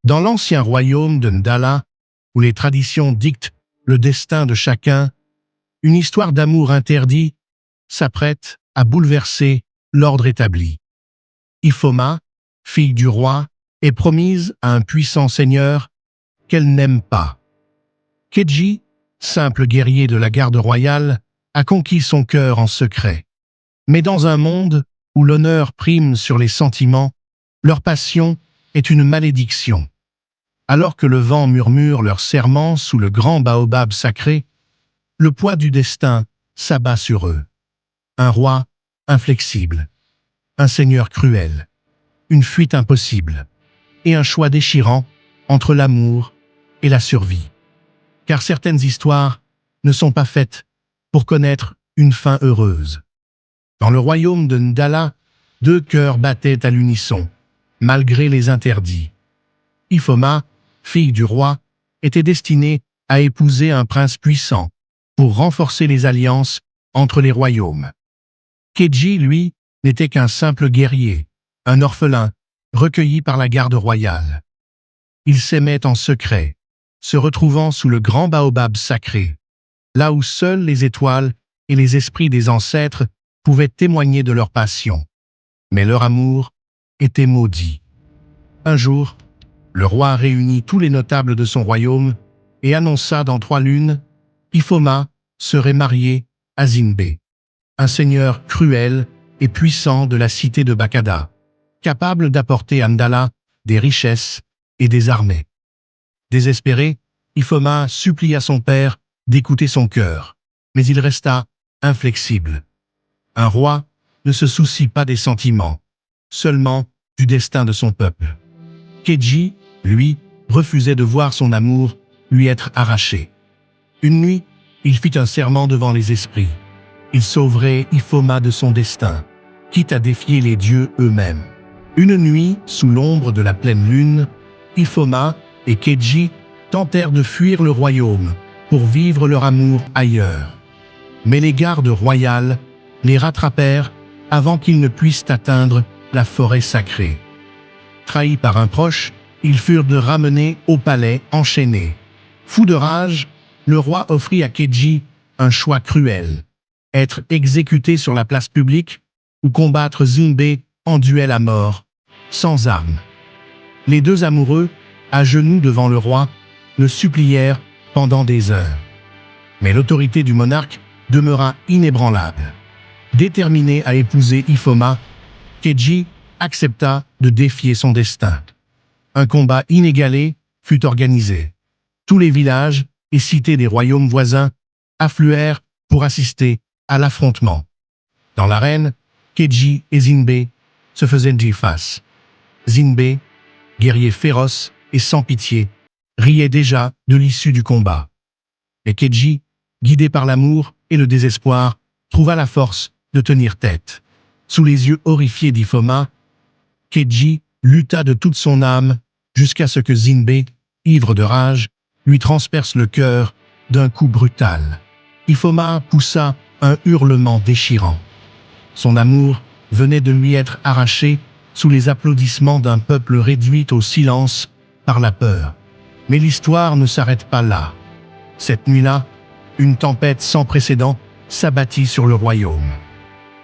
Dans l'ancien royaume de Ndala, où les traditions dictent le destin de chacun, une histoire d'amour interdit s'apprête à bouleverser l'ordre établi. Ifoma, fille du roi, est promise à un puissant seigneur qu'elle n'aime pas. Keji, simple guerrier de la garde royale, a conquis son cœur en secret. Mais dans un monde où l'honneur prime sur les sentiments, leur passion est une malédiction. Alors que le vent murmure leurs serments sous le grand baobab sacré, le poids du destin s'abat sur eux. Un roi inflexible, un seigneur cruel, une fuite impossible, et un choix déchirant entre l'amour et la survie. Car certaines histoires ne sont pas faites pour connaître une fin heureuse. Dans le royaume de Ndala, deux cœurs battaient à l'unisson, malgré les interdits. Ifoma, fille du roi, était destinée à épouser un prince puissant pour renforcer les alliances entre les royaumes. Keji, lui, n'était qu'un simple guerrier, un orphelin, recueilli par la garde royale. Ils s'aimaient en secret, se retrouvant sous le grand baobab sacré, là où seuls les étoiles et les esprits des ancêtres pouvaient témoigner de leur passion. Mais leur amour était maudit. Un jour, le roi réunit tous les notables de son royaume et annonça dans 3 lunes, Ifoma serait mariée à Zinbe, un seigneur cruel et puissant de la cité de Bakada, capable d'apporter à Ndala des richesses et des armées. Désespéré, Ifoma supplia son père d'écouter son cœur, mais il resta inflexible. Un roi ne se soucie pas des sentiments, seulement du destin de son peuple. Keji, lui, refusait de voir son amour lui être arraché. Une nuit, il fit un serment devant les esprits. Il sauverait Ifoma de son destin, quitte à défier les dieux eux-mêmes. Une nuit, sous l'ombre de la pleine lune, Ifoma et Keji tentèrent de fuir le royaume pour vivre leur amour ailleurs. Mais les gardes royales les rattrapèrent avant qu'ils ne puissent atteindre la forêt sacrée. Trahis par un proche, ils furent ramenés au palais enchaînés. Fou de rage, le roi offrit à Keji un choix cruel. Être exécuté sur la place publique ou combattre Zinbe en duel à mort, sans armes. Les deux amoureux, à genoux devant le roi, le supplièrent pendant des heures. Mais l'autorité du monarque demeura inébranlable. Déterminé à épouser Ifoma, Keji accepta de défier son destin. Un combat inégalé fut organisé. Tous les villages et cités des royaumes voisins affluèrent pour assister à l'affrontement. Dans l'arène, Keji et Zinbe se faisaient face. Zinbe, guerrier féroce et sans pitié, riait déjà de l'issue du combat. Et Keji, guidé par l'amour et le désespoir, trouva la force de tenir tête. Sous les yeux horrifiés d'Ifoma, Keji lutta de toute son âme jusqu'à ce que Zinbe, ivre de rage, lui transperce le cœur d'un coup brutal. Ifoma poussa un hurlement déchirant. Son amour venait de lui être arraché sous les applaudissements d'un peuple réduit au silence par la peur. Mais l'histoire ne s'arrête pas là. Cette nuit-là, une tempête sans précédent s'abattit sur le royaume.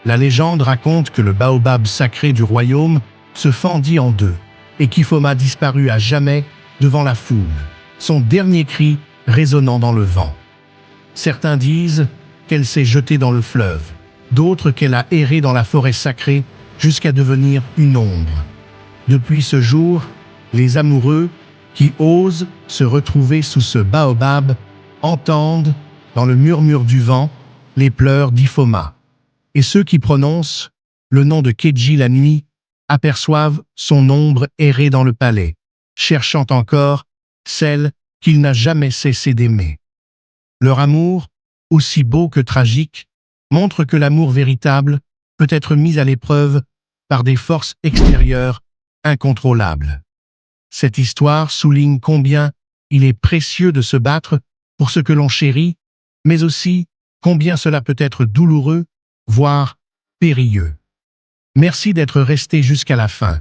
La légende raconte que le baobab sacré du royaume se fendit en deux et qu'Ifoma disparut à jamais devant la foule, son dernier cri résonnant dans le vent. Certains disent qu'elle s'est jetée dans le fleuve, d'autres qu'elle a erré dans la forêt sacrée jusqu'à devenir une ombre. Depuis ce jour, les amoureux qui osent se retrouver sous ce baobab entendent, dans le murmure du vent, les pleurs d'Ifoma. Et ceux qui prononcent le nom de Keji la nuit aperçoivent son ombre errer dans le palais, cherchant encore celle qu'il n'a jamais cessé d'aimer. Leur amour, aussi beau que tragique, montre que l'amour véritable peut être mis à l'épreuve par des forces extérieures incontrôlables. Cette histoire souligne combien il est précieux de se battre pour ce que l'on chérit, mais aussi combien cela peut être douloureux, voire périlleux. Merci d'être resté jusqu'à la fin.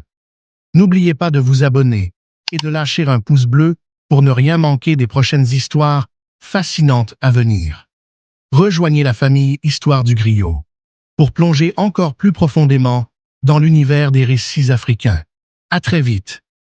N'oubliez pas de vous abonner et de lâcher un pouce bleu pour ne rien manquer des prochaines histoires fascinantes à venir. Rejoignez la famille Histoire du Griot pour plonger encore plus profondément dans l'univers des récits africains. À très vite.